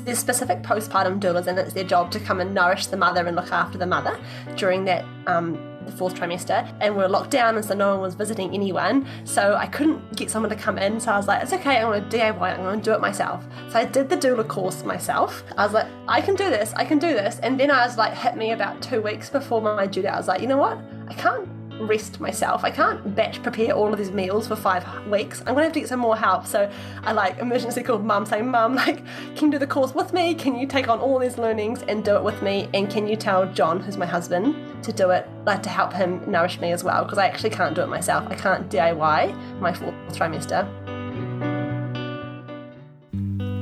There's specific postpartum doulas, and it's their job to come and nourish the mother and look after the mother during that the fourth trimester. And we're locked down, and so no one was visiting anyone. So I couldn't get someone to come in. So I was like, it's okay, I'm going to DIY, I'm going to do it myself. So I did the doula course myself. I was like, I can do this. And then I was like, hit me about 2 weeks before my due date. I was like, you know what? I can't rest myself. I can't batch prepare all of these meals for 5 weeks. I'm gonna have to get some more help. So I emergency called mum saying, Mum, can you do the course with me? Can you take on all these learnings and do it with me? And can you tell John, who's my husband, to do it, to help him nourish me as well? Because I actually can't do it myself. I can't DIY my fourth trimester.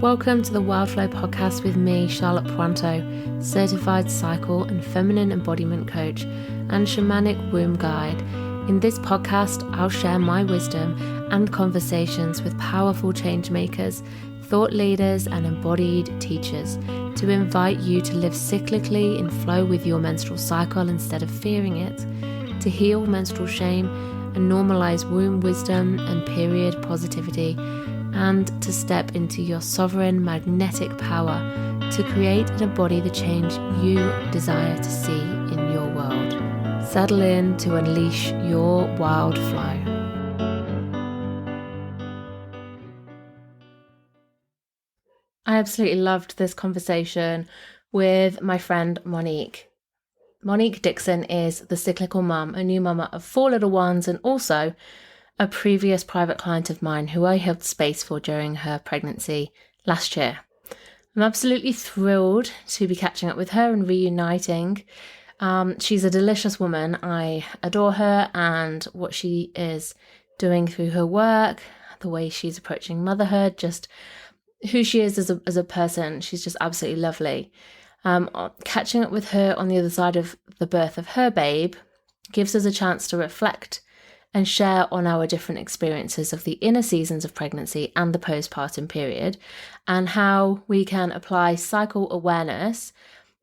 Welcome to the Wildflow podcast with me, Charlotte Puanto, certified cycle and feminine embodiment coach and shamanic womb guide. In this podcast, I'll share my wisdom and conversations with powerful change makers, thought leaders, and embodied teachers to invite you to live cyclically in flow with your menstrual cycle instead of fearing it, to heal menstrual shame and normalize womb wisdom and period positivity, and to step into your sovereign magnetic power to create and embody the change you desire to see in your world. Settle in to unleash your wild flow. I absolutely loved this conversation with my friend Monique. Monique Dickson is the Cyclical Mum, a new mama of 4 little ones, and also a previous private client of mine who I held space for during her pregnancy last year. I'm absolutely thrilled to be catching up with her and reuniting. She's a delicious woman. I adore her and what she is doing through her work, the way she's approaching motherhood, just who she is as a person. She's just absolutely lovely. Catching up with her on the other side of the birth of her babe gives us a chance to reflect and share on our different experiences of the inner seasons of pregnancy and the postpartum period, and how we can apply cycle awareness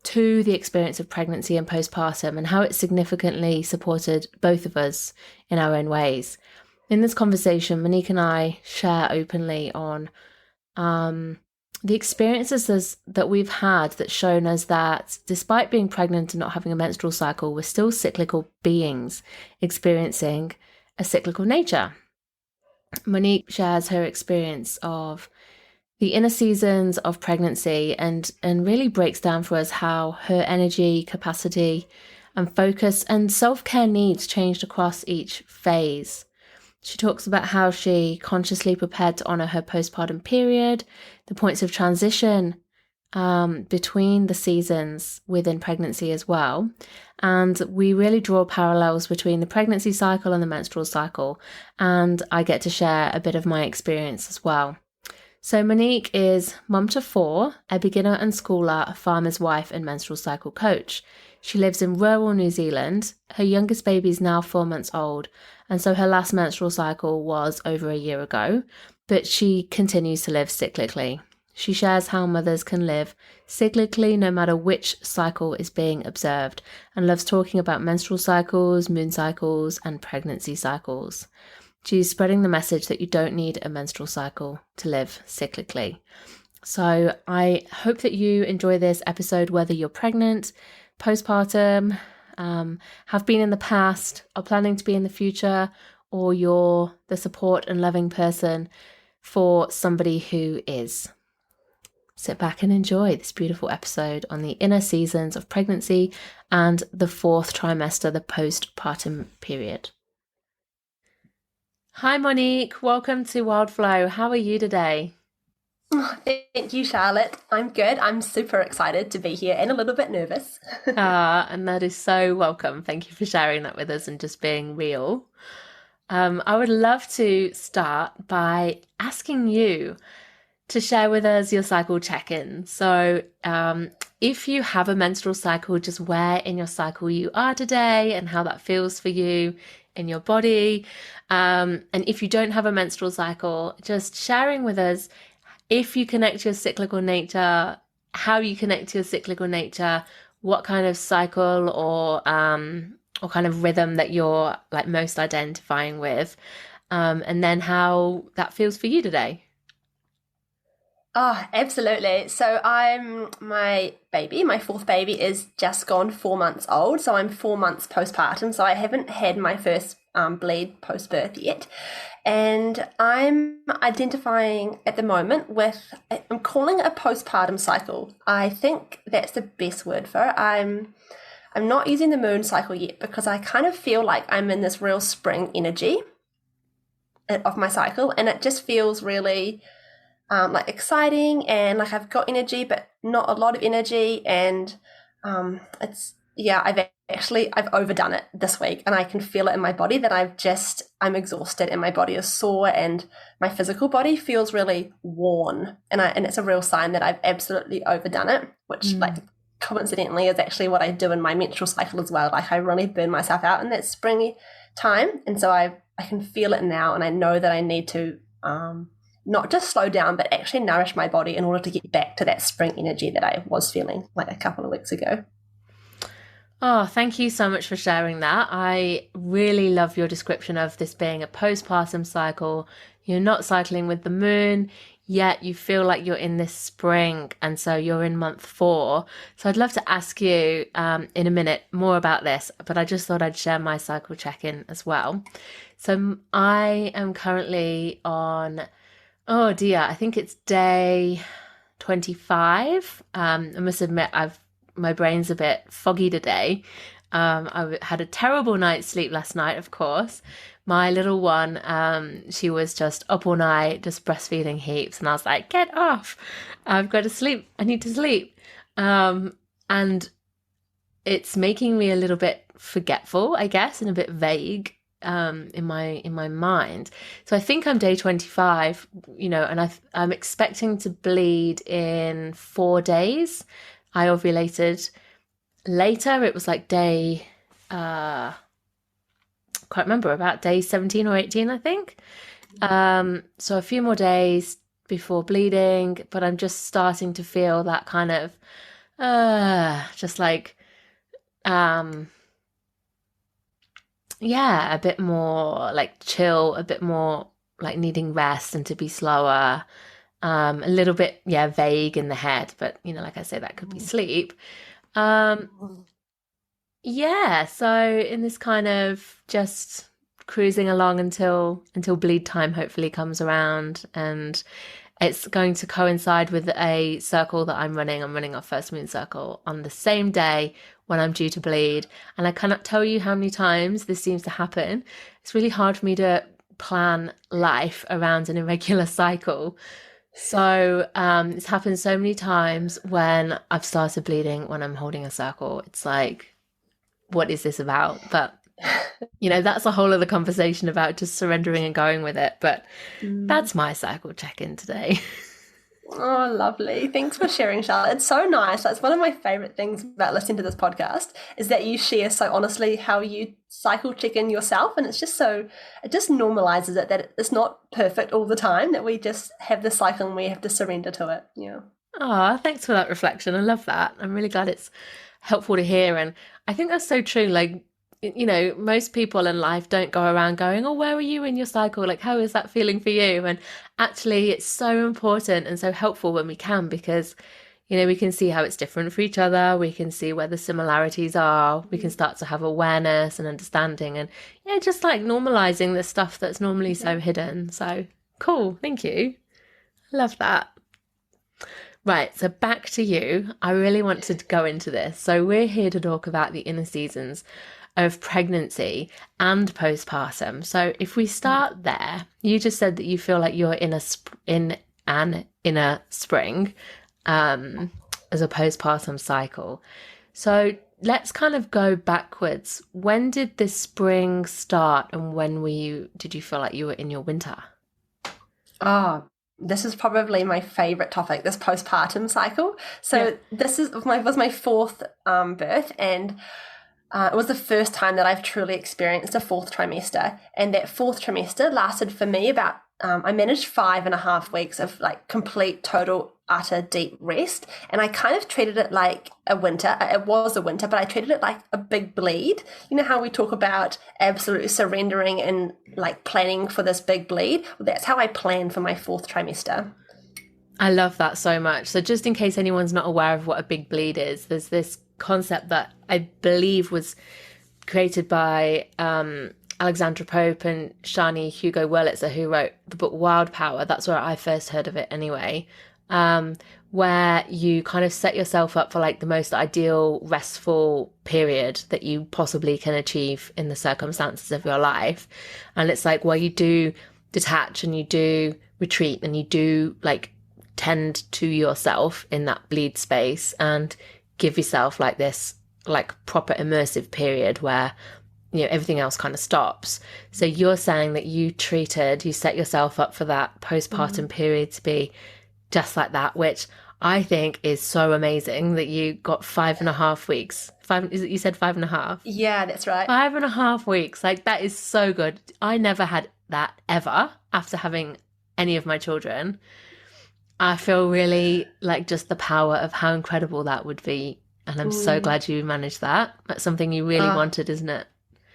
to the experience of pregnancy and postpartum, and how it significantly supported both of us in our own ways. In this conversation, Monique and I share openly on the experiences that we've had that's shown us that despite being pregnant and not having a menstrual cycle, we're still cyclical beings experiencing a cyclical nature. Monique shares her experience of the inner seasons of pregnancy and really breaks down for us how her energy, capacity, and focus and self-care needs changed across each phase. She talks about how she consciously prepared to honour her postpartum period, the points of transition between the seasons within pregnancy as well. And we really draw parallels between the pregnancy cycle and the menstrual cycle. And I get to share a bit of my experience as well. So Monique is mum to 4, a beginner and schooler, a farmer's wife and menstrual cycle coach. She lives in rural New Zealand. Her youngest baby is now 4 months old. And so her last menstrual cycle was over a year ago, but she continues to live cyclically. She shares how mothers can live cyclically no matter which cycle is being observed, and loves talking about menstrual cycles, moon cycles, and pregnancy cycles. She's spreading the message that you don't need a menstrual cycle to live cyclically. So I hope that you enjoy this episode, whether you're pregnant, postpartum, have been in the past, are planning to be in the future, or you're the support and loving person for somebody who is. Sit back and enjoy this beautiful episode on the inner seasons of pregnancy and the 4th trimester, the postpartum period. Hi Monique, welcome to Wildflow. How are you today? Oh, thank you, Charlotte. I'm good. I'm super excited to be here and a little bit nervous. And that is so welcome. Thank you for sharing that with us and just being real. I would love to start by asking you to share with us your cycle check-in. So if you have a menstrual cycle, just where in your cycle you are today and how that feels for you in your body. And if you don't have a menstrual cycle, just sharing with us if you connect to your cyclical nature, how you connect to your cyclical nature, what kind of cycle or kind of rhythm that you're most identifying with, and then how that feels for you today. Oh, absolutely. So my fourth baby is just gone 4 months old. So I'm 4 months postpartum. So I haven't had my first bleed post-birth yet. And I'm identifying at the moment with, I'm calling it a postpartum cycle. I think that's the best word for it. I'm not using the moon cycle yet because I kind of feel like I'm in this real spring energy of my cycle, and it just feels really like exciting, and like I've got energy but not a lot of energy, and I've overdone it this week, and I can feel it in my body that I'm exhausted and my body is sore and my physical body feels really worn, and it's a real sign that I've absolutely overdone it, which like coincidentally is actually what I do in my menstrual cycle as well. Like I really burn myself out in that springy time, and so I can feel it now, and I know that I need to not just slow down, but actually nourish my body in order to get back to that spring energy that I was feeling like a couple of weeks ago. Oh, thank you so much for sharing that. I really love your description of this being a postpartum cycle. You're not cycling with the moon, yet you feel like you're in this spring, and so you're in month 4. So I'd love to ask you in a minute more about this, but I just thought I'd share my cycle check-in as well. So I am currently on, oh dear, I think it's day 25. I must admit my brain's a bit foggy today. I had a terrible night's sleep last night, of course. My little one, she was just up all night, just breastfeeding heaps. And I was like, get off. I've got to sleep. I need to sleep. And it's making me a little bit forgetful, I guess, and a bit vague in my mind. So I think I'm day 25, and I'm expecting to bleed in 4 days. I ovulated later. It was like day, can't remember, about day 17 or 18, I think. So a few more days before bleeding, but I'm just starting to feel that kind of, just like, a bit more like chill, a bit more like needing rest and to be slower. A little bit, vague in the head, but like I say, that could be sleep. So in this kind of just cruising along until bleed time hopefully comes around, and it's going to coincide with a circle that I'm running. I'm running our first moon circle on the same day when I'm due to bleed, and I cannot tell you how many times this seems to happen. It's really hard for me to plan life around an irregular cycle. So it's happened so many times when I've started bleeding when I'm holding a circle. It's like, what is this about? But that's a whole other conversation about just surrendering and going with it. But that's my cycle check-in today. Oh, lovely. Thanks for sharing, Charlotte. It's so nice. That's one of my favorite things about listening to this podcast, is that you share so honestly how you cycle check in yourself. And it's just it just normalizes it, that it's not perfect all the time, that we just have the cycle and we have to surrender to it. Yeah. Oh, thanks for that reflection. I love that. I'm really glad it's helpful to hear. And I think that's so true. Like, most people in life don't go around going, oh, where are you in your cycle? Like, how is that feeling for you? And actually, it's so important and so helpful when we can, because, we can see how it's different for each other. We can see where the similarities are. We can start to have awareness and understanding, and just like normalizing the stuff that's normally so hidden. So cool. Thank you. Love that. Right, so back to you. I really want to go into this. So we're here to talk about the inner seasons of pregnancy and postpartum. So if we start there, you just said that you feel like you're in an inner spring as a postpartum cycle. So let's kind of go backwards. When did this spring start, and when did you feel like you were in your winter? This is probably my favorite topic, this postpartum cycle. So this was my fourth birth, and it was the first time that I've truly experienced a fourth trimester. And that fourth trimester lasted for me about, I managed 5.5 weeks of like complete, total, utter deep rest. And I kind of treated it like a winter. It was a winter, but I treated it like a big bleed. You know how we talk about absolutely surrendering and like planning for this big bleed? Well, that's how I planned for my fourth trimester. I love that so much. So just in case anyone's not aware of what a big bleed is, there's this concept that I believe was created by Alexandra Pope and Shani Hugo Wurlitzer, who wrote the book Wild Power. That's where I first heard of it anyway. Where you kind of set yourself up for like the most ideal restful period that you possibly can achieve in the circumstances of your life. And it's like where you do detach and you do retreat and you do like tend to yourself in that bleed space and give yourself like this like proper immersive period where everything else kind of stops. So you're saying that you set yourself up for that postpartum period to be just like that, which I think is so amazing that you got 5.5 weeks. You said 5.5? Yeah, that's right. 5.5 weeks. Like that is so good. I never had that ever after having any of my children. I feel really like just the power of how incredible that would be. And I'm so glad you managed that. That's something you really wanted, isn't it?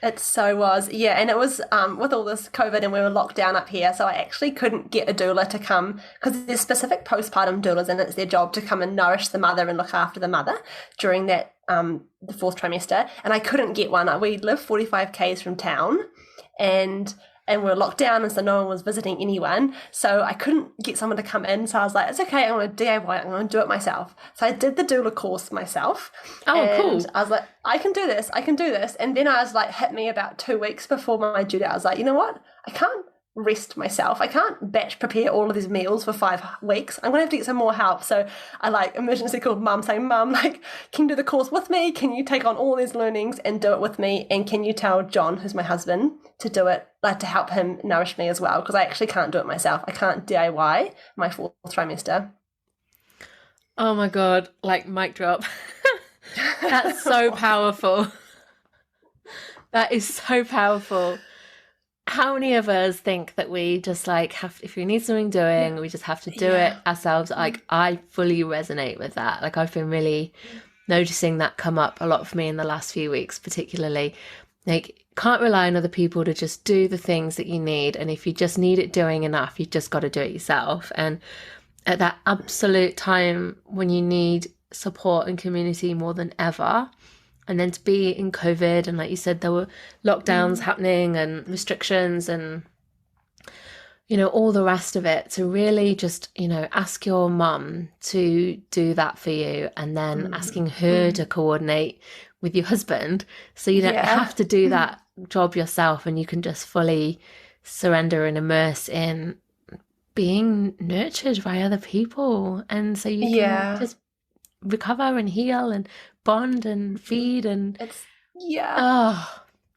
It so was, yeah. And it was with all this COVID and we were locked down up here, so I actually couldn't get a doula to come because there's specific postpartum doulas and it's their job to come and nourish the mother and look after the mother during that the fourth trimester. And I couldn't get one. We live 45 k's from town and we were locked down and so no one was visiting anyone. So I couldn't get someone to come in. So I was like, it's okay, I'm going to DIY it. I'm going to do it myself. So I did the doula course myself. Oh, and cool. I was like, I can do this. And then I was like, hit me about 2 weeks before my due date. I was like, you know what? I can't rest myself. I can't batch prepare all of these meals for 5 weeks. I'm going to have to get some more help. So I like emergency called mum saying, Mum, like, can you do the course with me? Can you take on all these learnings and do it with me? And can you tell John, who's my husband, to do it, like to help him nourish me as well? Because I actually can't do it myself. I can't DIY my fourth trimester. Oh my God, like mic drop. That's so powerful. That is so powerful. How many of us think that we just like have, if we need something doing, we just have to do it ourselves? Like I fully resonate with that. Like I've been really noticing that come up a lot for me in the last few weeks, particularly. Like can't rely on other people to just do the things that you need. And if you just need it doing enough, you just got to do it yourself. And at that absolute time when you need support and community more than ever, and then to be in COVID and like you said, there were lockdowns happening and restrictions and, all the rest of it, to really just, ask your mum to do that for you and then asking her to coordinate with your husband so you don't have to do that job yourself and you can just fully surrender and immerse in being nurtured by other people. And so you can just recover and heal and bond and feed and it's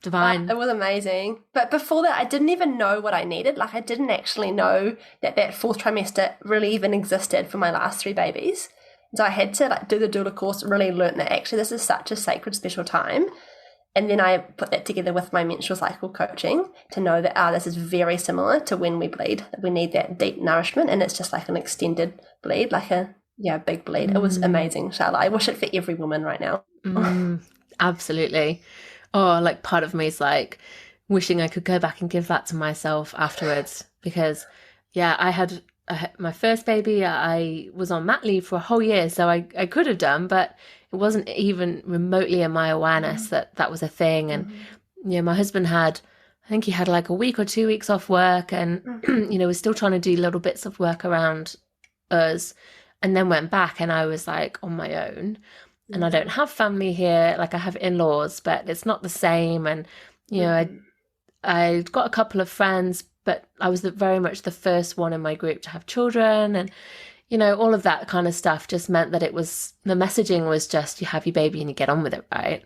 divine. It was amazing. But before that I didn't even know what I needed. Like I didn't actually know that fourth trimester really even existed for my last 3 babies. So I had to like do the doula course, really learn that actually this is such a sacred special time. And then I put that together with my menstrual cycle coaching to know that this is very similar to when we bleed. We need that deep nourishment and it's just like an extended bleed, like a big bleed. It was amazing, Charlotte. I wish it for every woman right now. Absolutely. Oh, like part of me is like wishing I could go back and give that to myself afterwards because I had my first baby. I was on mat leave for a whole year, so I could have done, but it wasn't even remotely in my awareness that was a thing. And my husband had, I think he had like a week or 2 weeks off work and was still trying to do little bits of work around us. And then went back and I was like on my own and I don't have family here. Like I have in-laws, but it's not the same. And, I got a couple of friends, but I was very much the first one in my group to have children. And, all of that kind of stuff just meant that the messaging was just, you have your baby and you get on with it, right?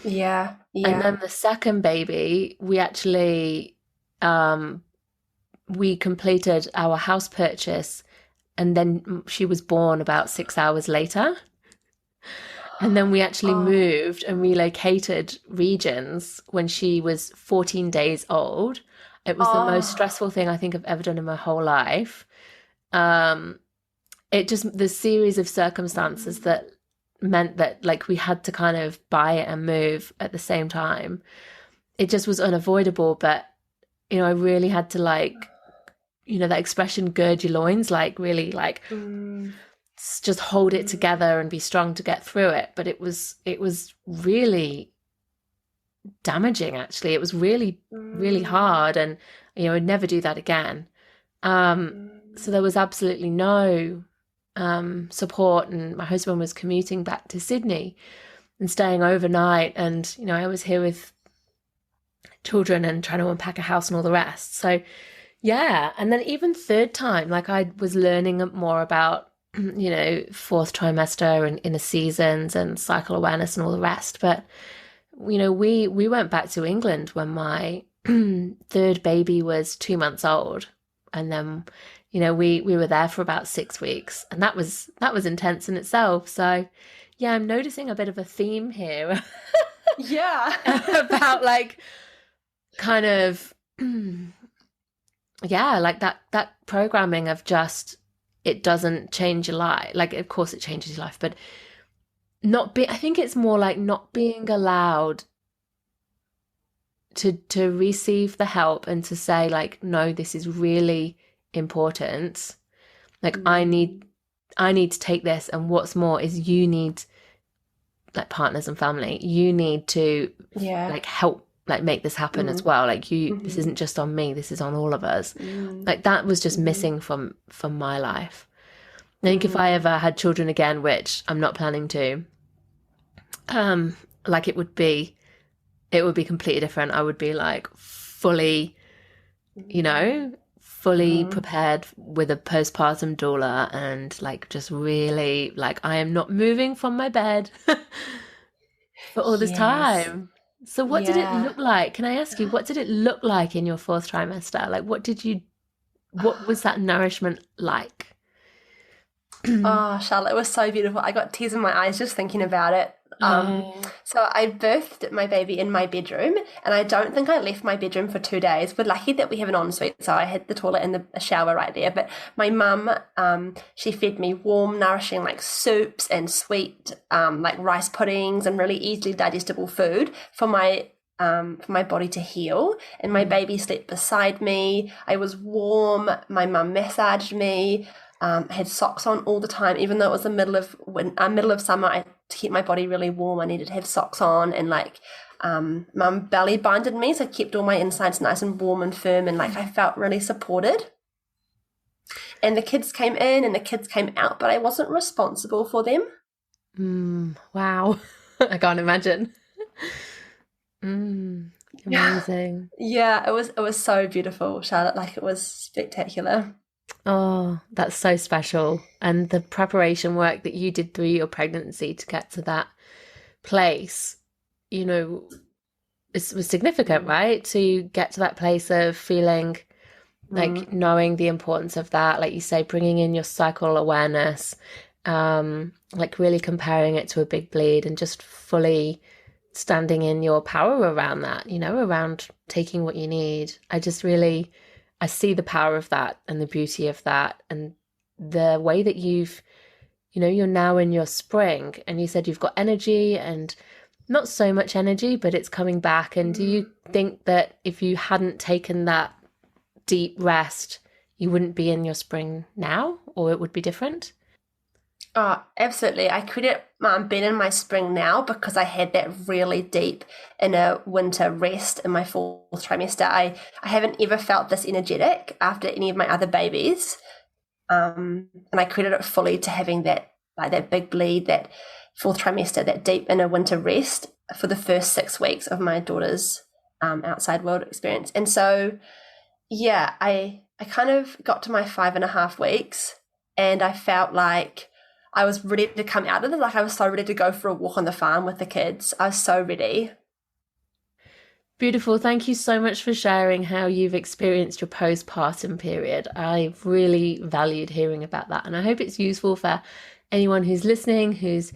Yeah. And then the second baby, we actually, we completed our house purchase and then she was born about 6 hours later. And then we actually moved and relocated regions when she was 14 days old. It was the most stressful thing I think I've ever done in my whole life. The series of circumstances that meant that like we had to kind of buy it and move at the same time. It just was unavoidable. But, I really had to like, that expression, gird your loins, like really like just hold it together and be strong to get through it. But it was really damaging, actually. It was really, really hard. And, I'd never do that again. So there was absolutely no support. And my husband was commuting back to Sydney and staying overnight. And, I was here with children and trying to unpack a house and all the rest. So, yeah. And then even third time, like I was learning more about, fourth trimester and inner seasons and cycle awareness and all the rest. But, we went back to England when my third baby was 2 months old. And then, we were there for about 6 weeks, and that was intense in itself. So yeah, I'm noticing a bit of a theme here. Yeah. About like kind of, yeah, like that programming of just, it doesn't change your life. Like, of course it changes your life, but I think it's more like not being allowed to receive the help and to say like, no, this is really important. Like I need to take this. And what's more is you need, like, partners and family, you need to like help, like make this happen as well. Like this isn't just on me, this is on all of us. Like that was just missing from my life. I think if I ever had children again, which I'm not planning to, like it would be completely different. I would be like fully prepared with a postpartum doula, and like just really like I am not moving from my bed for all this time. So what did it look like? Can I ask you, what did it look like in your fourth trimester? Like what was that nourishment like? Oh, Charlotte, it was so beautiful. I got tears in my eyes just thinking about it. So I birthed my baby in my bedroom, and I don't think I left my bedroom for 2 days. We're lucky that we have an ensuite, so I had the toilet and a shower right there. But my mum, she fed me warm, nourishing like soups and sweet, like rice puddings and really easily digestible food for my body to heal. And my baby slept beside me. I was warm. My mum massaged me. I had socks on all the time, even though it was the middle of summer. To keep my body really warm, I needed to have socks on, and like mum belly binded me, so I kept all my insides nice and warm and firm, and like I felt really supported. And the kids came in and the kids came out, but I wasn't responsible for them. Wow. I can't imagine. Amazing. Yeah, it was so beautiful, Charlotte. Like it was spectacular. Oh, that's so special. And the preparation work that you did through your pregnancy to get to that place, it was significant, right? To get to that place of feeling like knowing the importance of that, like you say, bringing in your cycle awareness, like really comparing it to a big bleed and just fully standing in your power around that, around taking what you need. I see the power of that and the beauty of that, and the way that you're now in your spring, and you said you've got energy and not so much energy, but it's coming back. And do you think that if you hadn't taken that deep rest, you wouldn't be in your spring now, or it would be different? Oh, absolutely. I credit being in my spring now because I had that really deep inner winter rest in my fourth trimester. I haven't ever felt this energetic after any of my other babies. And I credit it fully to having that big bleed, that fourth trimester, that deep inner winter rest for the first 6 weeks of my daughter's outside world experience. And so, yeah, I kind of got to my 5.5 weeks and I felt like I was ready to come out of it. Like I was so ready to go for a walk on the farm with the kids. I was so ready. Beautiful. Thank you so much for sharing how you've experienced your postpartum period. I've really valued hearing about that. And I hope it's useful for anyone who's listening, who's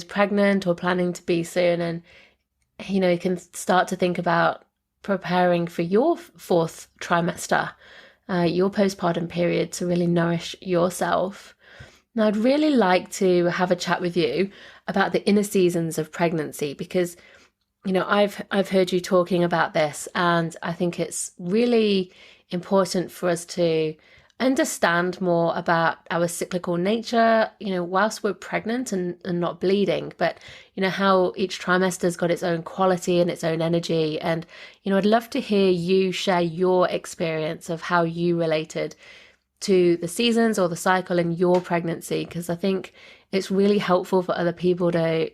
pregnant or planning to be soon. And, you can start to think about preparing for your fourth trimester, your postpartum period, to really nourish yourself. Now, I'd really like to have a chat with you about the inner seasons of pregnancy, because, I've heard you talking about this, and I think it's really important for us to understand more about our cyclical nature, whilst we're pregnant and not bleeding, but, how each trimester's got its own quality and its own energy. And, I'd love to hear you share your experience of how you related to the seasons or the cycle in your pregnancy, because I think it's really helpful for other people to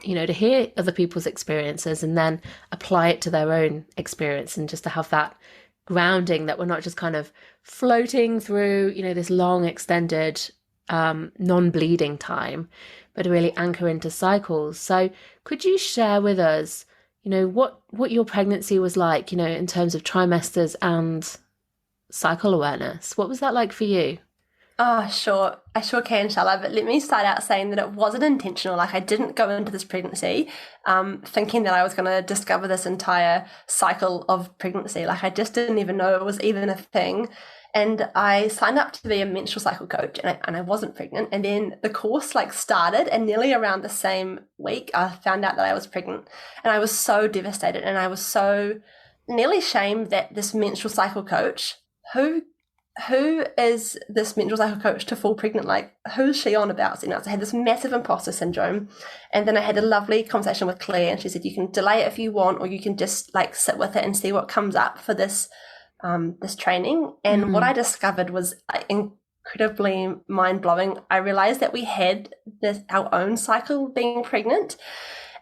hear other people's experiences and then apply it to their own experience, and just to have that grounding that we're not just kind of floating through, this long extended non-bleeding time, but to really anchor into cycles. So could you share with us, what your pregnancy was like, in terms of trimesters and cycle awareness? What was that like for you? Oh, sure. I sure can, Shala. But let me start out saying that it wasn't intentional. Like, I didn't go into this pregnancy thinking that I was going to discover this entire cycle of pregnancy. Like, I just didn't even know it was even a thing. And I signed up to be a menstrual cycle coach, and I wasn't pregnant. And then the course started, and nearly around the same week, I found out that I was pregnant. And I was so devastated, and I was so nearly shamed that this menstrual cycle coach, who is this menstrual cycle coach to fall pregnant? Like, who's she on about? So I had this massive imposter syndrome. And then I had a lovely conversation with Claire, and she said, you can delay it if you want, or you can just sit with it and see what comes up for this training. And what I discovered was incredibly mind-blowing. I realized that we had our own cycle being pregnant.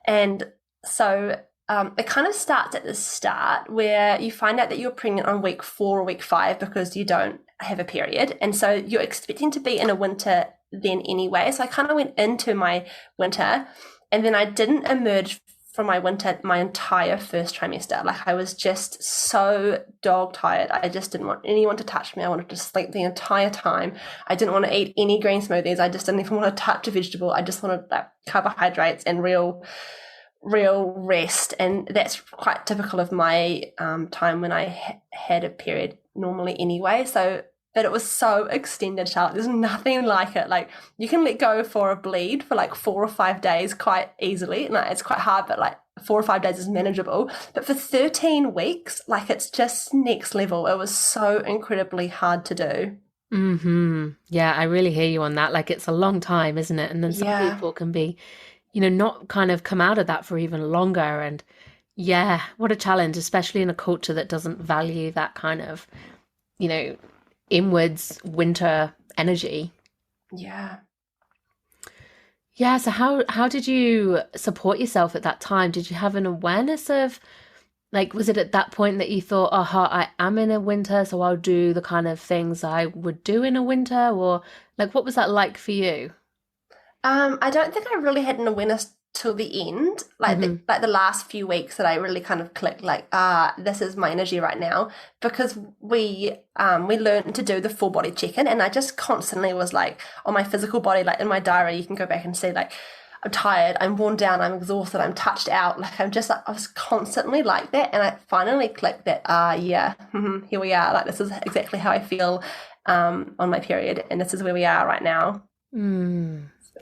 And so it kind of starts at the start, where you find out that you're pregnant on week 4 or week 5 because you don't have a period. And so you're expecting to be in a winter then anyway. So I kind of went into my winter, and then I didn't emerge from my winter my entire first trimester. Like, I was just so dog tired. I just didn't want anyone to touch me. I wanted to sleep the entire time. I didn't want to eat any green smoothies. I just didn't even want to touch a vegetable. I just wanted carbohydrates and real rest. And that's quite typical of my time when I had a period normally anyway. So, but it was so extended, Charlotte. There's nothing like it. Like, you can let go for a bleed for 4 or 5 days quite easily. And it's quite hard, but 4 or 5 days is manageable. But for 13 weeks, it's just next level. It was so incredibly hard to do. Yeah, I really hear you on that. It's a long time, isn't it? And then some people can be not kind of come out of that for even longer. And yeah, what a challenge, especially in a culture that doesn't value that kind of, inwards winter energy. Yeah. So how did you support yourself at that time? Did you have an awareness of, was it at that point that you thought, I am in a winter, so I'll do the kind of things I would do in a winter? Or what was that like for you? I don't think I really had an awareness till the end, the last few weeks, that I really kind of clicked, this is my energy right now, because we learned to do the full body check-in, and I just constantly was on my physical body, in my diary, you can go back and see I'm tired, I'm worn down, I'm exhausted, I'm touched out, I was constantly like that. And I finally clicked that here we are, this is exactly how I feel on my period, and this is where we are right now.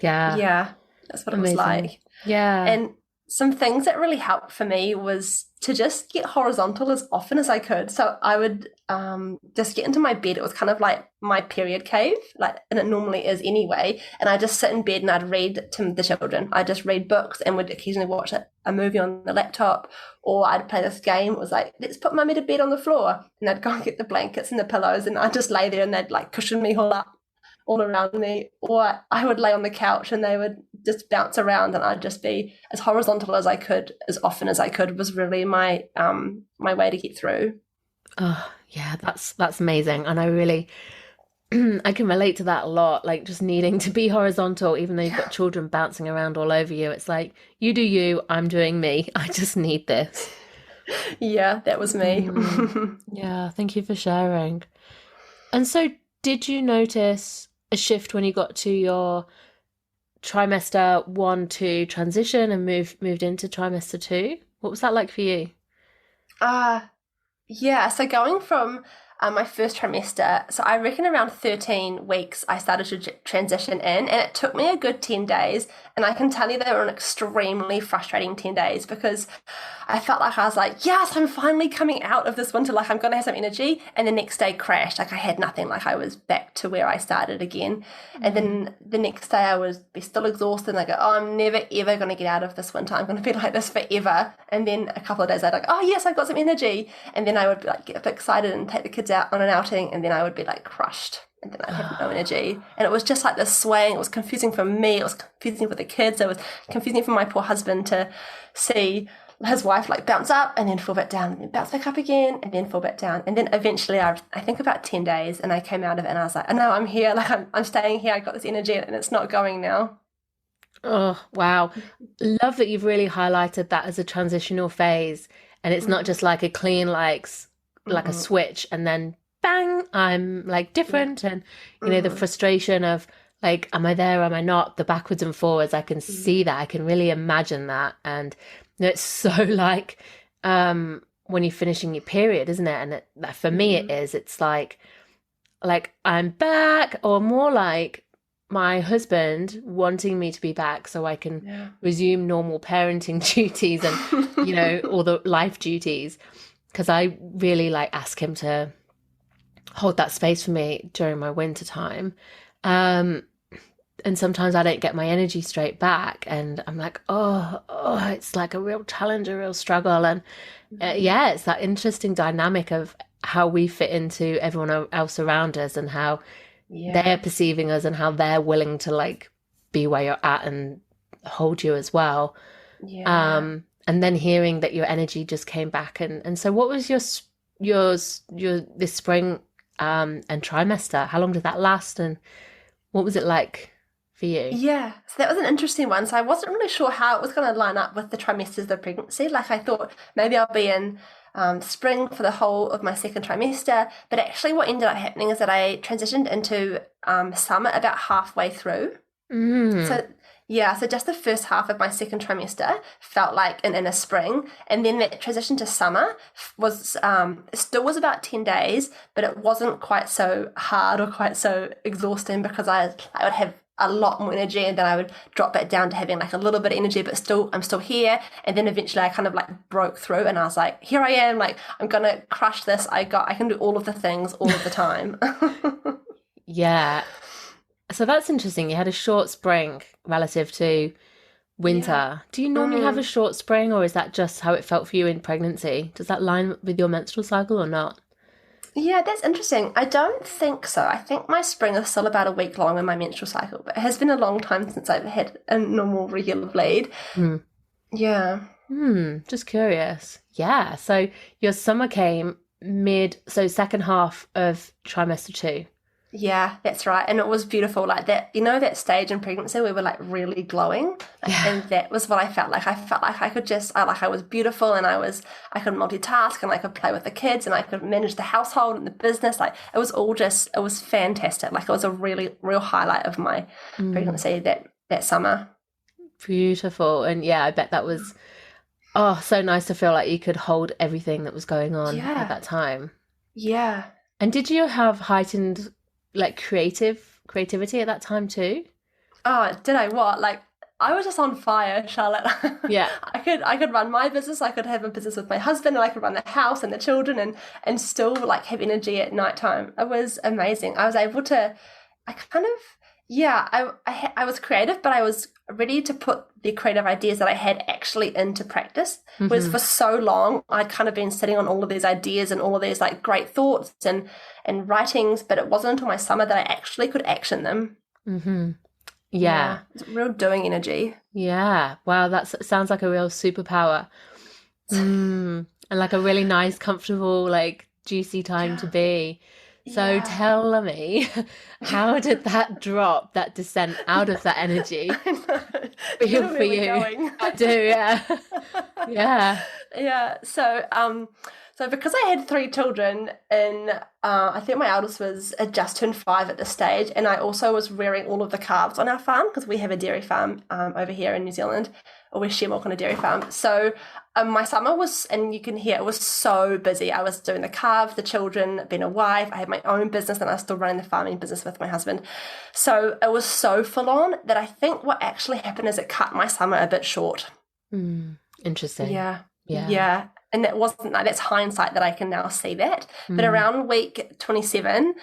Yeah, that's what Amazing. It was like. Yeah. And some things that really helped for me was to just get horizontal as often as I could. So I would just get into my bed. It was kind of like my period cave, and it normally is anyway. And I just sit in bed and I'd read to the children. I'd just read books and would occasionally watch a movie on the laptop, or I'd play this game. It was let's put mummy to bed on the floor. And I'd go and get the blankets and the pillows, and I'd just lay there, and they'd cushion me all around me, or I would lay on the couch and they would just bounce around, and I'd just be as horizontal as I could, as often as I could, was really my my way to get through. Oh yeah, that's amazing. And I really I can relate to that a lot, just needing to be horizontal, even though you've got children bouncing around all over you. It's you do you, I'm doing me. I just need this. Yeah, that was me. Yeah, thank you for sharing. And so did you notice a shift when you got to your trimester 1 to transition and moved into trimester 2? What was that like for you? Yeah, so going from my first trimester. So I reckon around 13 weeks I started to transition in, and it took me a good 10 days. And I can tell you they were an extremely frustrating 10 days because I felt like I was like, yes, I'm finally coming out of this winter. Like I'm going to have some energy. And the next day crashed. Like I had nothing. Like I was back to where I started again. And then the next day I was still exhausted. And I go, oh, I'm never, ever going to get out of this winter. I'm going to be like this forever. And then a couple of days later, like, oh, yes, I've got some energy. And then I would be like, get a bit excited and take the kids out on an outing. And then I would be like crushed. And then I'd have no energy. And it was just like this swaying. It was confusing for me. It was confusing for the kids. It was confusing for my poor husband to see his wife like bounce up and then fall back down and then bounce back up again and then fall back down. And then eventually I think about 10 days and I came out of it and I was like, oh no, I'm here. Like I'm staying here. I got this energy and it's not going now. Oh, wow. Love that you've really highlighted that as a transitional phase. And it's not just like a clean, like a switch and then bang, I'm like different. And, you know, the frustration of like, am I there? Am I not? The backwards and forwards. I can see that. I can really imagine that. And you know, it's so like when you're finishing your period, isn't it? And for me, it is. It's like I'm back, or more like my husband wanting me to be back so I can resume normal parenting duties and, you know, all the life duties. Because I really like ask him to hold that space for me during my winter time. And sometimes I don't get my energy straight back and I'm like, oh, it's like a real challenge, a real struggle. And it's that interesting dynamic of how we fit into everyone else around us and how they're perceiving us and how they're willing to like be where you're at and hold you as well. And then hearing that your energy just came back. And so what was your this spring and trimester? How long did that last and what was it like for you? Yeah, so that was an interesting one. So I wasn't really sure how it was going to line up with the trimesters of pregnancy. Like I thought maybe I'll be in spring for the whole of my second trimester, but actually what ended up happening is that I transitioned into summer about halfway through. So just the first half of my second trimester felt like an inner spring, and then that transition to summer was still was about 10 days, but it wasn't quite so hard or quite so exhausting because I would have a lot more energy and then I would drop back down to having like a little bit of energy, but still I'm still here. And then eventually I kind of like broke through and I was like, here I am, like I'm gonna crush this. I can do all of the things all of the time. Yeah. So that's interesting. You had a short spring relative to winter. Yeah. Do you normally have a short spring, or is that just how it felt for you in pregnancy? Does that line with your menstrual cycle or not? Yeah, that's interesting. I don't think so. I think my spring is still about a week long in my menstrual cycle, but it has been a long time since I've had a normal regular bleed. Yeah. Just curious. Yeah. So your summer came second half of trimester 2. Yeah, that's right. And it was beautiful. Like that, you know, that stage in pregnancy we were like really glowing. And that was what I felt like. I felt like I could just, I was beautiful and I could multitask and I could play with the kids and I could manage the household and the business. Like it was fantastic. Like it was a really, real highlight of my pregnancy that summer. Beautiful. And yeah, I bet that was, so nice to feel like you could hold everything that was going on at that time. Yeah. And did you have heightened like creativity at that time too? Oh, did I what? Like I was just on fire, Charlotte. Yeah. I could run my business, I could have a business with my husband, and I could run the house and the children and still like have energy at nighttime. It was amazing. I was able to I was creative, but I was ready to put the creative ideas that I had actually into practice. Whereas for so long, I'd kind of been sitting on all of these ideas and all of these like great thoughts and writings, but it wasn't until my summer that I actually could action them. Yeah. It's real doing energy. Yeah. Wow, that sounds like a real superpower. And like a really nice, comfortable, like juicy time to be. So tell me, how did that descent out of that energy feel for you? Going. I do, yeah. Yeah. Yeah. So because I had 3 children, and I think my eldest was just turned 5 at this stage, and I also was rearing all of the calves on our farm because we have a dairy farm over here in New Zealand, or we share milk on a dairy farm. So my summer was, and you can hear it was so busy. I was doing the calves, the children, being a wife. I had my own business, and I was still running the farming business with my husband. So it was so full on that I think what actually happened is it cut my summer a bit short. Interesting. Yeah. And that wasn't like, that's hindsight that I can now see that. But around week 27,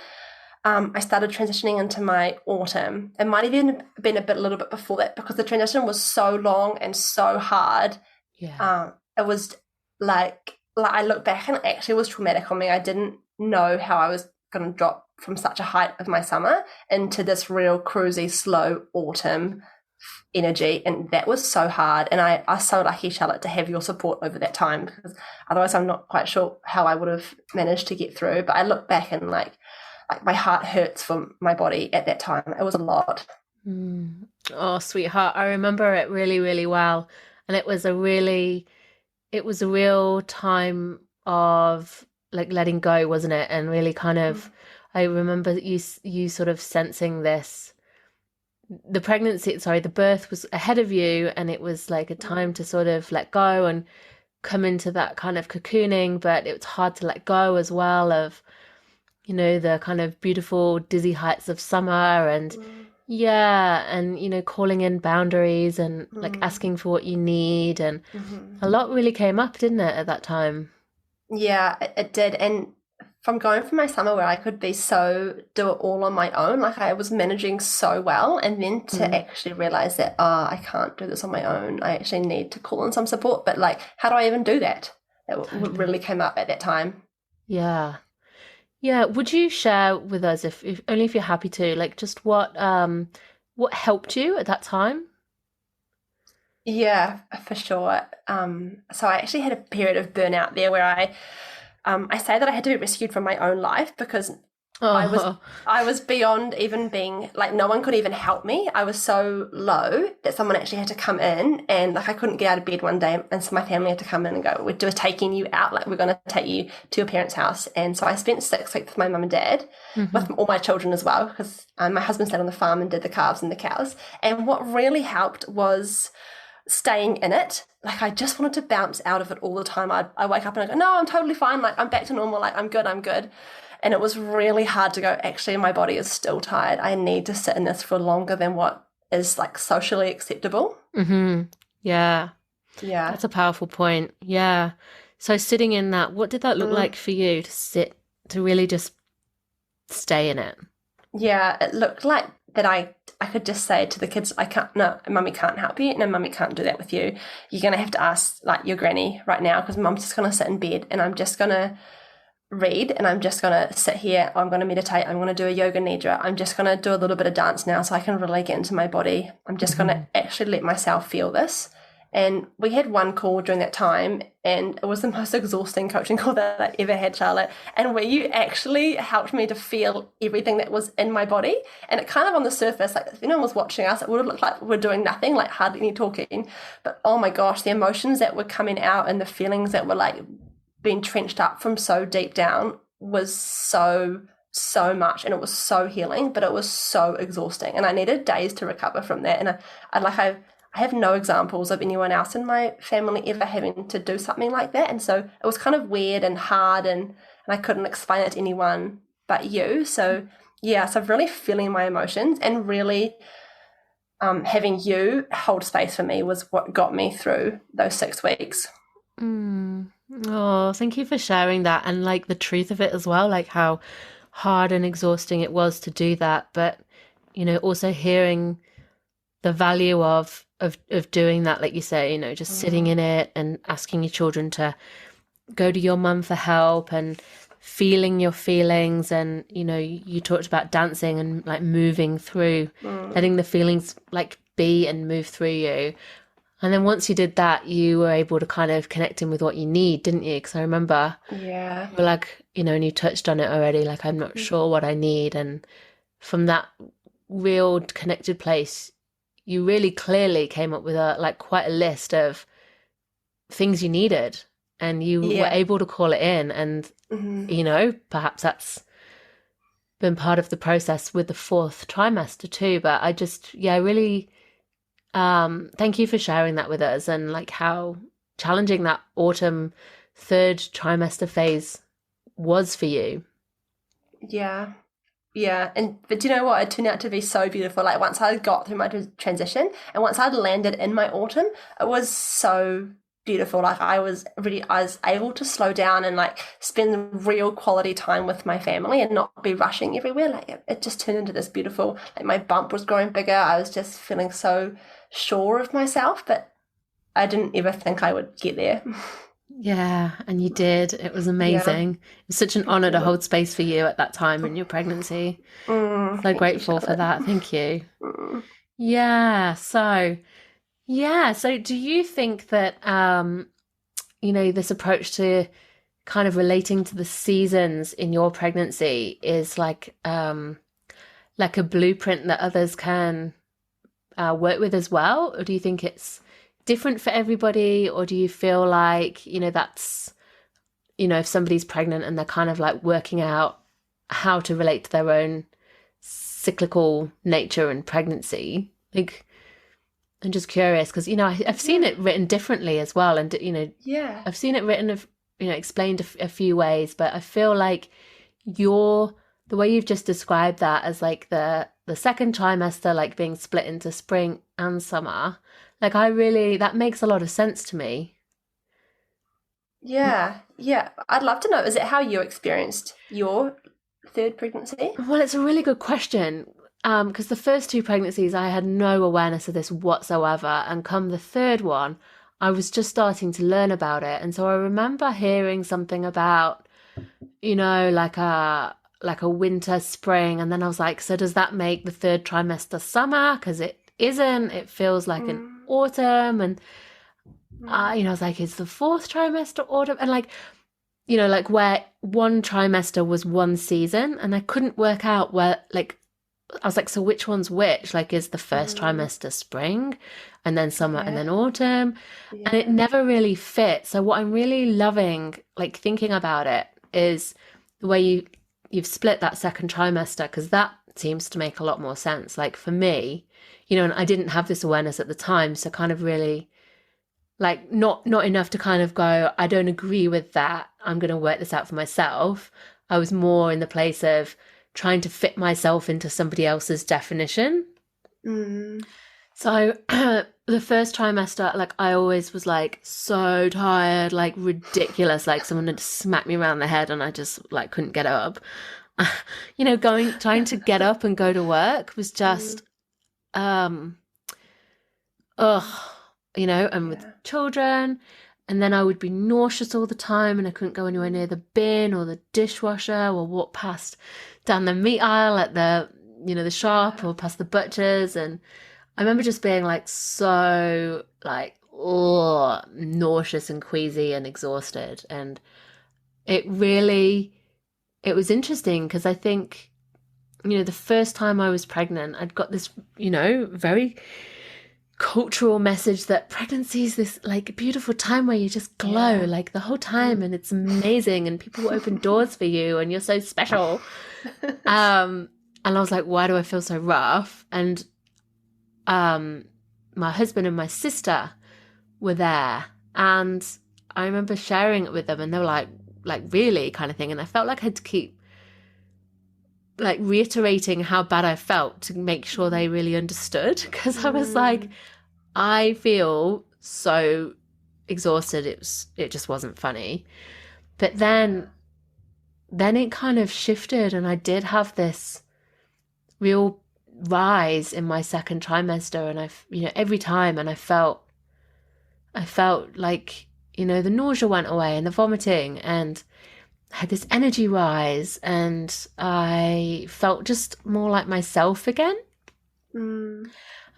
I started transitioning into my autumn. It might have even been a little bit before that because the transition was so long and so hard. Yeah. It was like I look back and it actually was traumatic on me. I didn't know how I was going to drop from such a height of my summer into this real cruisy, slow autumn energy, and that was so hard. And I was so lucky, Charlotte, to have your support over that time, because otherwise I'm not quite sure how I would have managed to get through. But I look back and like my heart hurts from my body at that time. It was a lot. Oh, sweetheart, I remember it really, really well. And it was a real time of like letting go, wasn't it? And really kind of, I remember you sort of sensing this. The birth was ahead of you, and it was like a time to sort of let go and come into that kind of cocooning, but it was hard to let go as well of, the kind of beautiful dizzy heights of summer and calling in boundaries and like asking for what you need, and a lot really came up, didn't it, at that time? Yeah, it did. And from going from my summer where I could do it all on my own, like I was managing so well, and then to actually realize that, I can't do this on my own. I actually need to call in some support. But like, how do I even do that? That really came up at that time. Yeah. Yeah. Would you share with us, if only if you're happy to, like just what helped you at that time? Yeah, for sure. So I actually had a period of burnout there where I say that I had to be rescued from my own life because I was beyond even being like, no one could even help me. I was so low that someone actually had to come in, and like I couldn't get out of bed one day, and so my family had to come in and go, we're taking you out, like we're going to take you to your parents' house. And so I spent 6 weeks with my mum and dad, with all my children as well, because my husband stayed on the farm and did the calves and the cows. And what really helped was staying in it. Like I just wanted to bounce out of it all the time. I wake up and I go, no, I'm totally fine. Like I'm back to normal. Like I'm good. And it was really hard to go, actually, my body is still tired. I need to sit in this for longer than what is like socially acceptable. Yeah. Yeah. That's a powerful point. Yeah. So sitting in that, what did that look like for you to really just stay in it? Yeah, it looked like that I could just say to the kids, mummy can't help you. No, mummy can't do that with you. You're going to have to ask like your granny right now, because mum's just going to sit in bed and I'm just going to read, and I'm just going to sit here. I'm going to meditate. I'm going to do a yoga nidra. I'm just going to do a little bit of dance now so I can really get into my body. I'm just going to actually let myself feel this. And we had one call during that time, and it was the most exhausting coaching call that I ever had, Charlotte. And where you actually helped me to feel everything that was in my body. And it kind of on the surface, like if anyone was watching us, it would have looked like we're doing nothing, like hardly any talking. But oh my gosh, the emotions that were coming out and the feelings that were like being trenched up from so deep down was so much, and it was so healing, but it was so exhausting, and I needed days to recover from that. And I have no examples of anyone else in my family ever having to do something like that, and so it was kind of weird and hard, and I couldn't explain it to anyone but you. So yeah, so really feeling my emotions and really having you hold space for me was what got me through those 6 weeks. Oh, thank you for sharing that, and like the truth of it as well, like how hard and exhausting it was to do that, but also hearing the value of doing that, like you say, just sitting in it and asking your children to go to your mum for help and feeling your feelings. And you talked about dancing and like moving through, letting the feelings like be and move through you. And then once you did that, you were able to kind of connect in with what you need, didn't you? Because I remember, yeah, you were like, and you touched on it already, like, I'm not sure what I need. And from that real connected place, you really clearly came up with quite a list of things you needed. and you were Yeah. able to call it in. And, perhaps that's been part of the process with the fourth trimester too. But I just, really, thank you for sharing that with us, and like how challenging that autumn third trimester phase was for you. Yeah. Yeah, but do you know what? It turned out to be so beautiful. Like once I got through my transition and once I'd landed in my autumn, it was so beautiful. Like I was able to slow down and like spend real quality time with my family and not be rushing everywhere. Like it just turned into this beautiful, like my bump was growing bigger. I was just feeling so sure of myself, but I didn't ever think I would get there. Yeah, and you did. It was amazing. It was such an honor to hold space for you at that time in your pregnancy. So grateful for that. Thank you. Yeah. So do you think that, this approach to kind of relating to the seasons in your pregnancy is like a blueprint that others can work with as well? Or do you think it's different for everybody? Or do you feel like, that's, if somebody's pregnant and they're kind of like working out how to relate to their own cyclical nature and pregnancy? Like, I'm just curious because, I've seen it written differently as well. And, I've seen it written, explained a few ways, but I feel like the way you've just described that as like the second trimester, like being split into spring and summer, like that makes a lot of sense to me. Yeah. I'd love to know, is it how you experienced your third pregnancy? Well, it's a really good question. Because the first two pregnancies, I had no awareness of this whatsoever. And come the third one, I was just starting to learn about it. And so I remember hearing something about, like a winter, spring. And then I was like, so does that make the third trimester summer? Because it isn't. It feels like an autumn. And, I was like, is the fourth trimester autumn? And like, like where one trimester was one season. And I couldn't work out where, like, I was like, so which one's which? Like, is the first trimester spring and then summer and then autumn? Yeah. And it never really fit. So what I'm really loving, like thinking about it, is the way you've split that second trimester, because that seems to make a lot more sense. Like for me, and I didn't have this awareness at the time. So kind of really like not enough to kind of go, I don't agree with that. I'm going to work this out for myself. I was more in the place of trying to fit myself into somebody else's definition. So the first trimester, like I always was like so tired, like ridiculous, like someone had smacked me around the head and I just like couldn't get up. Trying to get up and go to work was just, and with children. And then I would be nauseous all the time and I couldn't go anywhere near the bin or the dishwasher or walk down the meat aisle at the shop or past the butchers. And I remember just being like so like, nauseous and queasy and exhausted. And it was interesting because I think, the first time I was pregnant, I'd got this, very cultural message that pregnancy is this like beautiful time where you just glow like the whole time and it's amazing and people open doors for you and you're so special. And I was like, why do I feel so rough? And my husband and my sister were there and I remember sharing it with them and they were like really kind of thing. And I felt like I had to keep like reiterating how bad I felt to make sure they really understood, because I was like, I feel so exhausted. It just wasn't funny. But then it kind of shifted and I did have this real rise in my second trimester and every time, and I felt like, the nausea went away and the vomiting, and I had this energy rise and I felt just more like myself again.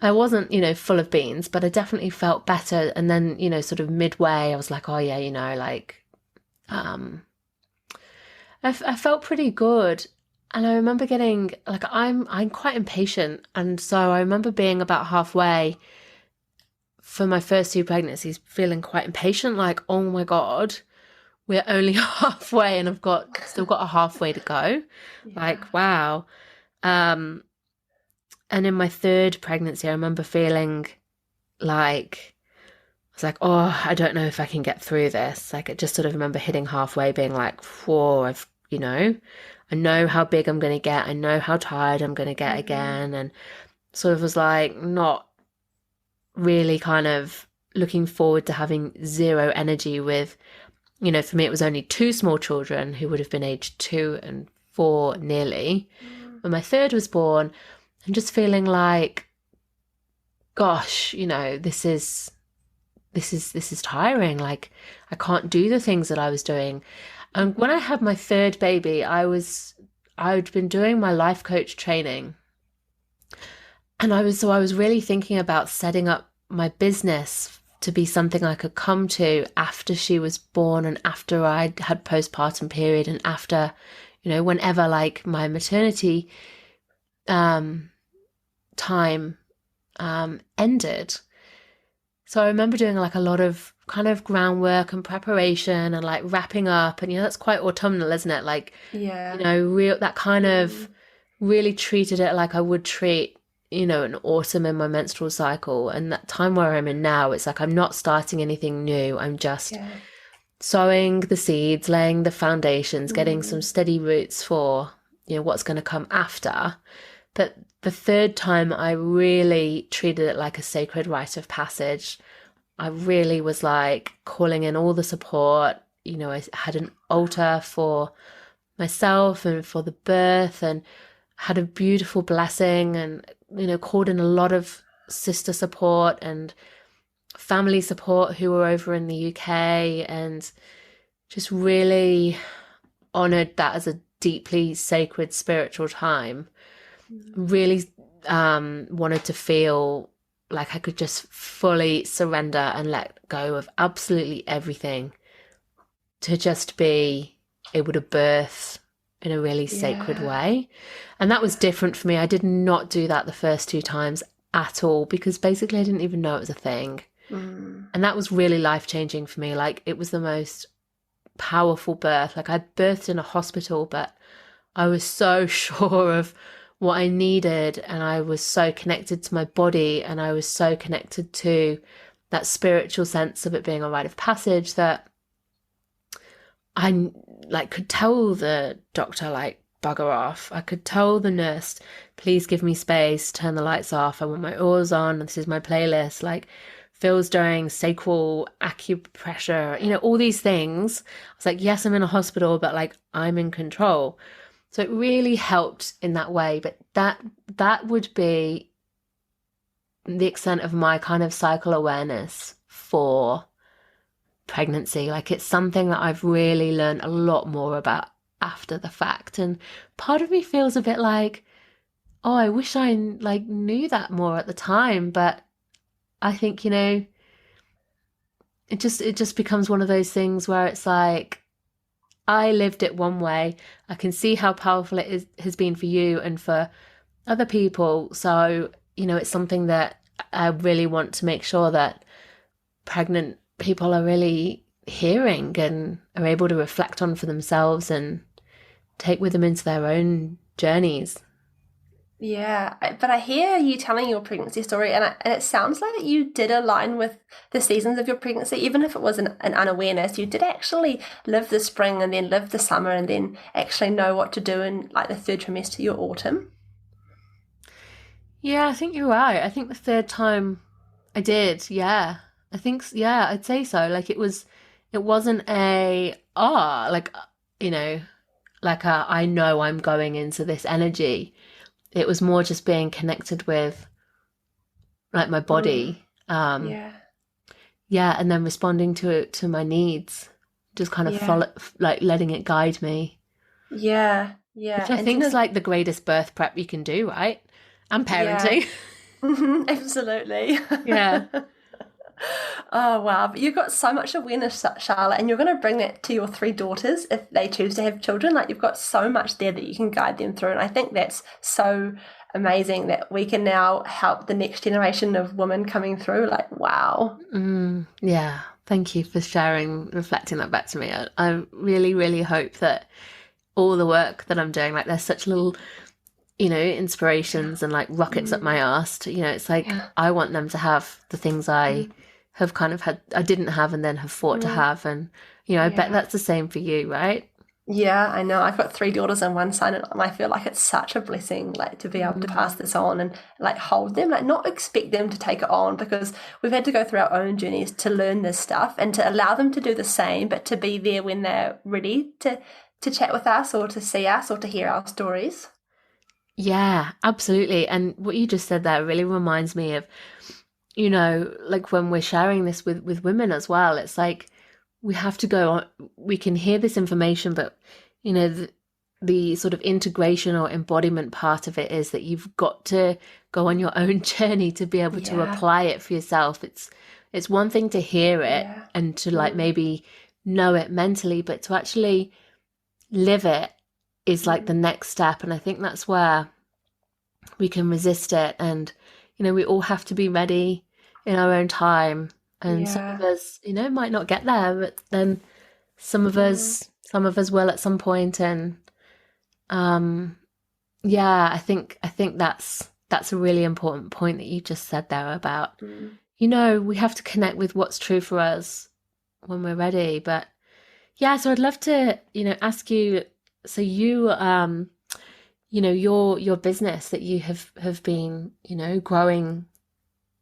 I wasn't, full of beans, but I definitely felt better. And then, sort of midway, I was like, oh yeah, I felt pretty good. And I remember getting like, I'm quite impatient. And so I remember being about halfway for my first two pregnancies, feeling quite impatient, like, oh my God, we're only halfway and I've still got a halfway to go. Yeah. Like, wow. And in my third pregnancy, I remember feeling like, I was like, oh, I don't know if I can get through this. Like, I just sort of remember hitting halfway being like, whoa, I know how big I'm going to get. I know how tired I'm going to get again. And sort of was like, not really kind of looking forward to having zero energy with, for me, it was only two small children who would have been aged 2 and 4 nearly. When my third was born, and just feeling like, gosh, this is tiring. Like, I can't do the things that I was doing. And when I had my third baby, I'd been doing my life coach training. And I was really thinking about setting up my business to be something I could come to after she was born and after I had postpartum period and after, whenever like my maternity time ended. So I remember doing like a lot of kind of groundwork and preparation and like wrapping up, and that's quite autumnal, isn't it? Like, real that kind of really treated it like I would treat, an autumn in my menstrual cycle. And that time where I'm in now, it's like I'm not starting anything new. I'm just sowing the seeds, laying the foundations, getting some steady roots for, what's going to come after. But the third time, I really treated it like a sacred rite of passage. I really was like calling in all the support. I had an altar for myself and for the birth and had a beautiful blessing and, called in a lot of sister support and family support who were over in the UK, and just really honored that as a deeply sacred spiritual time. Really wanted to feel like I could just fully surrender and let go of absolutely everything to just be able to birth in a really sacred way. And that was different for me. I did not do that the first 2 times at all, because basically I didn't even know it was a thing. And that was really life-changing for me. Like, it was the most powerful birth. Like, I birthed in a hospital, but I was so sure of what I needed, and I was so connected to my body, and I was so connected to that spiritual sense of it being a rite of passage that I like could tell the doctor, like, bugger off. I could tell the nurse, please give me space, turn the lights off, I want my oars on, this is my playlist, like Phil's doing sacral acupressure, all these things. I was like, yes, I'm in a hospital, but like I'm in control. So it really helped in that way. But that would be the extent of my kind of cycle awareness for pregnancy. Like, it's something that I've really learned a lot more about after the fact. And part of me feels a bit like, oh, I wish I like knew that more at the time. But I think, it just becomes one of those things where it's like, I lived it one way. I can see how powerful has been for you and for other people. So, it's something that I really want to make sure that pregnant people are really hearing and are able to reflect on for themselves and take with them into their own journeys. Yeah, but I hear you telling your pregnancy story, and it sounds like that you did align with the seasons of your pregnancy, even if it was an unawareness. You did actually live the spring and then live the summer and then actually know what to do in like the third trimester, your autumn. Yeah, I think you're right. I think the third time I did, yeah. I think, yeah, I'd say so. Like, it wasn't I know I'm going into this energy. It was more just being connected with like my body. Yeah, and then responding to my needs, just kind of follow, like letting it guide me. Yeah. Which I think is like the greatest birth prep you can do, right? And parenting. Yeah. Absolutely. Yeah. Oh, wow. But you've got so much awareness, Charlotte, and you're going to bring that to your 3 daughters if they choose to have children. Like, you've got so much there that you can guide them through. And I think that's so amazing that we can now help the next generation of women coming through. Like, wow. Yeah. Thank you for sharing, reflecting that back to me. I really, really hope that all the work that I'm doing, like there's such little, inspirations and like rockets up my arse. It's like Yeah. I want them to have the things I have kind of had, I didn't have and then have fought to have. And, I bet Yeah. that's the same for you, right? Yeah, I know. I've got three daughters and one son, and I feel like it's such a blessing, like to be able to pass this on and like hold them, like not expect them to take it on because we've had to go through our own journeys to learn this stuff and to allow them to do the same, but to be there when they're ready to chat with us or to see us or to hear our stories. Yeah, absolutely. And what you just said there really reminds me of, like when we're sharing this with women as well, it's like we have to go on, we can hear this information, but the sort of integration or embodiment part of it is that you've got to go on your own journey to be able to Yeah, apply it for yourself. It's one thing to hear it yeah, and to like maybe know it mentally, but to actually live it is like the next step. And I think that's where we can resist it. And, we all have to be ready in our own time. And some of yeah, us, might not get there, but then some of us will at some point. And yeah, I think that's a really important point that you just said there about, we have to connect with what's true for us when we're ready. But yeah, so I'd love to, ask you, so you your business that you have been, growing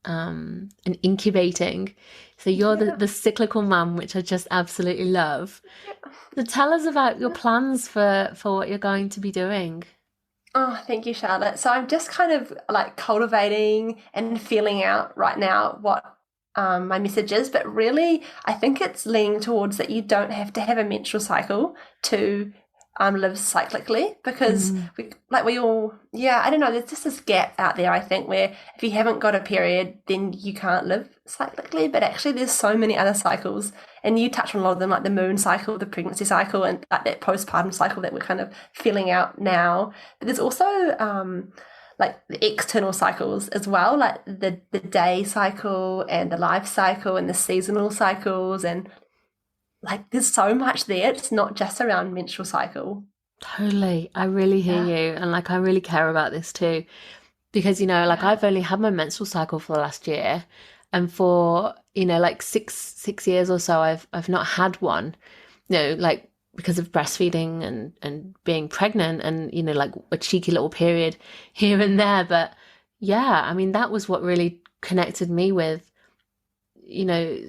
and incubating. So you're the, yeah. the cyclical mum, which I just absolutely love. So tell us about your plans for what you're going to be doing. Oh, thank you, Charlotte. So I'm just kind of like cultivating and feeling out right now what my message is, but really I think it's leaning towards that you don't have to have a menstrual cycle to live cyclically because Mm, we all, yeah, I don't know, there's just this gap out there, I think, where if you haven't got a period, then you can't live cyclically, but actually there's so many other cycles and you touch on a lot of them, like the moon cycle, the pregnancy cycle, and like that postpartum cycle that we're kind of filling out now. But there's also like the external cycles as well, like the day cycle and the life cycle and the seasonal cycles, and like there's so much there. It's not just around menstrual cycle. totally. I really hear Yeah, you. And like I really care about this too. Because, like yeah, I've only had my menstrual cycle for the last year. And for, like six years or so I've not had one. Like because of breastfeeding and being pregnant and, like a cheeky little period here and there. But yeah, I mean, that was what really connected me with,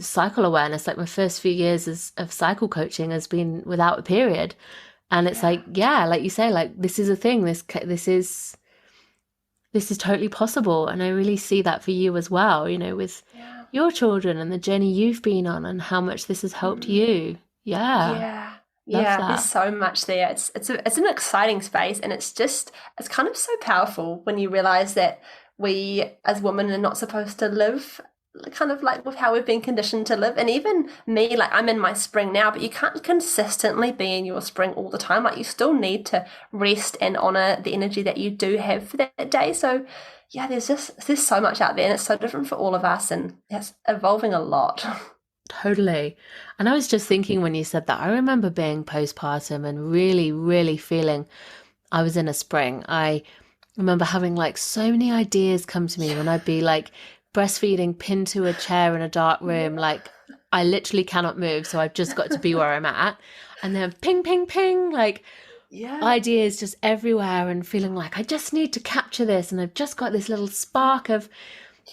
cycle awareness. Like my first few years of cycle coaching has been without a period. And it's yeah, like, yeah, like you say, like this is a thing. This is totally possible. And I really see that for you as well, with yeah. your children and the journey you've been on and how much this has helped Mm. you. Yeah, Yeah. love Yeah, there's that. so much there. It's an exciting space and it's kind of so powerful when you realize that we as women are not supposed to live kind of like with how we've been conditioned to live. And even me, like I'm in my spring now, but you can't consistently be in your spring all the time. Like you still need to rest and honor the energy that you do have for that day. So yeah, there's so much out there and it's so different for all of us and it's evolving a lot. Totally. And I was just thinking when you said that, I remember being postpartum and really, really feeling I was in a spring. I remember having like so many ideas come to me when I'd be like breastfeeding pinned to a chair in a dark room, Yeah. like I literally cannot move, so I've just got to be where I'm at. And then ping, ping, ping, like Yeah. ideas just everywhere and feeling like I just need to capture this. And I've just got this little spark of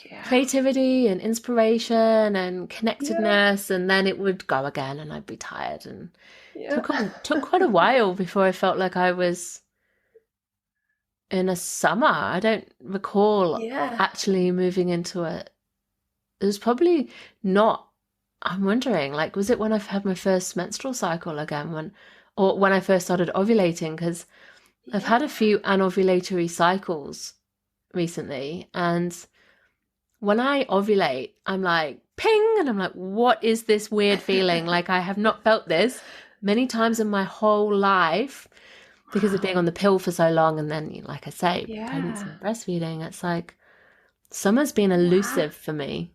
Yeah. creativity and inspiration and Yeah. connectedness. And then it would go again and I'd be tired. And Yeah. took quite a while before I felt like I was in a summer. I don't recall Yeah. actually moving into it. It was probably not. I'm wondering, like, was it when I've had my first menstrual cycle again, or when I first started ovulating? Because I've had a Yeah. few anovulatory cycles recently, and when I ovulate, I'm like, ping, and I'm like, what is this weird feeling? Like, I have not felt this many times in my whole life because of being on the pill for so long. And then, like I say, pregnancy Yeah. and breastfeeding, it's like summer's been Wow. elusive for me.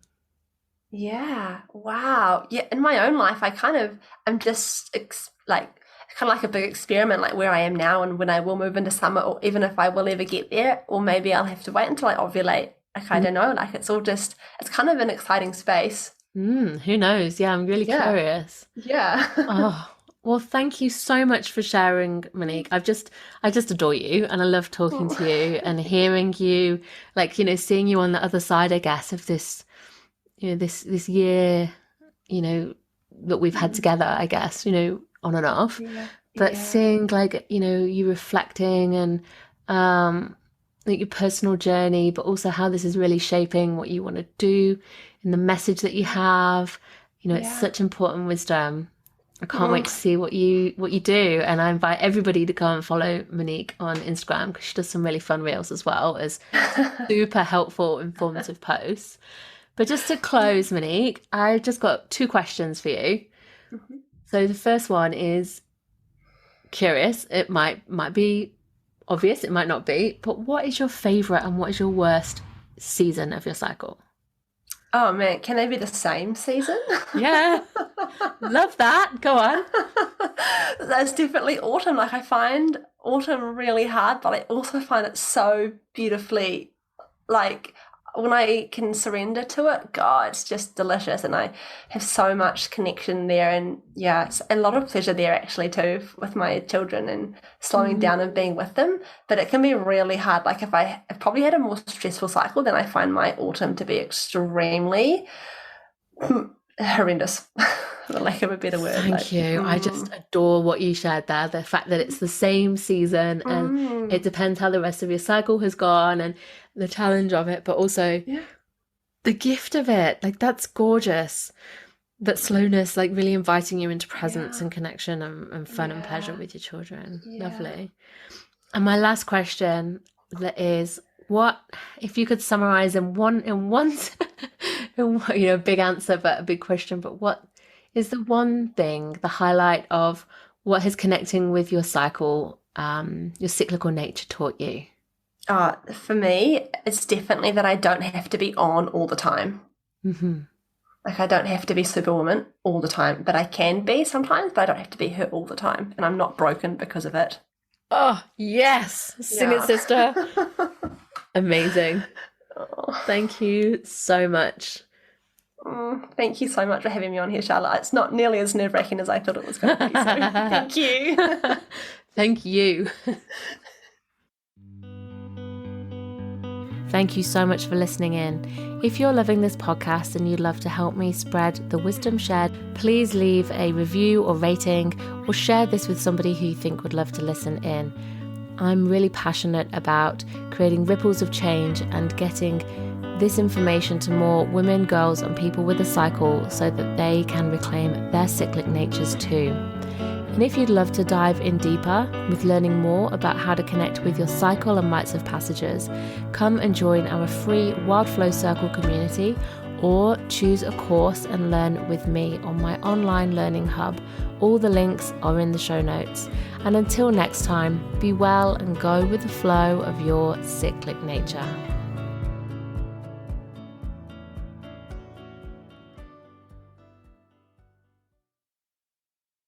Yeah. Wow. Yeah. In my own life, I'm just kind of like a big experiment, like where I am now and when I will move into summer, or even if I will ever get there, or maybe I'll have to wait until I ovulate. Like, I don't know. Like, it's kind of an exciting space. Who knows? Yeah, I'm really Yeah. curious. Yeah. Oh, well, thank you so much for sharing, Monique. I just adore you, and I love talking to you and hearing you, like, seeing you on the other side, I guess, of this, this year, that we've had together, I guess, on and off. Yeah. But Yeah. seeing, like, you reflecting and like your personal journey, but also how this is really shaping what you want to do and the message that you have. It's Yeah. such important wisdom. I can't wait to Mm. see what you do, and I invite everybody to go and follow Monique on Instagram because she does some really fun reels as well as super helpful, informative posts. But just to close, Monique, I've just got 2 questions for you. Mhm. So the first one is curious. It might be obvious, it might not be, but what is your favorite and what is your worst season of your cycle? Oh man, can they be the same season? Yeah, love that. Go on. That's definitely autumn. Like, I find autumn really hard, but I also find it so beautifully, like, when I can surrender to it, God, it's just delicious. And I have so much connection there. And yeah, it's a lot of pleasure there actually too with my children and slowing down and being with them. But it can be really hard. Like, if I've probably had a more stressful cycle, then I find my autumn to be extremely horrendous, for lack of a better word. Thank you. I just adore what you shared there. The fact that it's the same season and it depends how the rest of your cycle has gone and the challenge of it, but also the gift of it. Like, that's gorgeous. That slowness, like really inviting you into presence and connection and fun and pleasure with your children. Lovely. And my last question is, what if you could summarize in one big answer but a big question, but what is the one thing, the highlight of what has connecting with your cycle, your cyclical nature taught you? For me, it's definitely that I don't have to be on all the time. Mm-hmm. Like, I don't have to be Superwoman all the time, but I can be sometimes, but I don't have to be her all the time. And I'm not broken because of it. Oh, yes. Sing it, sister. Amazing. Thank you so much. Thank you so much for having me on here, Charlotte. It's not nearly as nerve-wracking as I thought it was going to be, so thank you. Thank you. Thank you so much for listening in. If you're loving this podcast and you'd love to help me spread the wisdom shared, please leave a review or rating or share this with somebody who you think would love to listen in. I'm really passionate about creating ripples of change and getting this information to more women, girls, and people with a cycle so that they can reclaim their cyclic natures too. And if you'd love to dive in deeper with learning more about how to connect with your cycle and rites of passages, come and join our free Wild Flow Circle community or choose a course and learn with me on my online learning hub. All the links are in the show notes. And until next time, be well and go with the flow of your cyclic nature.